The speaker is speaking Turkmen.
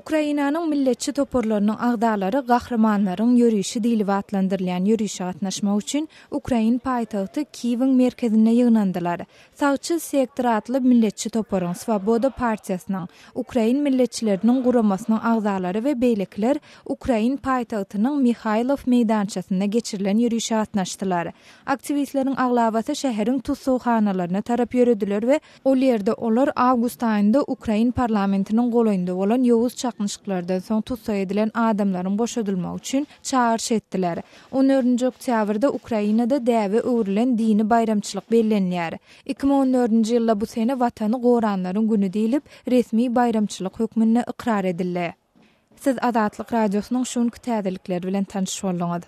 Ukrainanyň milletçi toporlarynyň agdalary gahramanlaryň ýörüşi diýilip atlandyrylýan ýörüşe gatnaşmak üçin Ukrain paýtagty Kiýewiň merkezine ýygnandylar. Sağçy sektor atly milletçi toporyň Swoboda partiýasynyň Ukrain milletçileriniň guramasynyň agdalary we beýlekler Ukrain paýtagtynyň Mikhailov meýdançasyna geçirilen ýörüşe gatnaşdylar. Aktivistleriň aglabasy şäheriň tuzsuwxanalaryna tarap ýörediler we ol ýerde olar awgust aýynda Ukrain parlamentiniň golaýynda bolan ýowuz çaqnyşyklardan soň tutsak edilen adamlaryň boşadylmagy üçin çağırış etdiler. 14-nji oktýabrda Ukrainada däwe öwrilen dini bayramçylyk bellenýär. 2014-nji ýylda bu sene watany goranlaryň güni diýilip resmi bayramçylyk hökmüne ikrar edildi. Siz Azatlyk radiosynyň şonky täzelikleri bilen tanışyp boldunuz.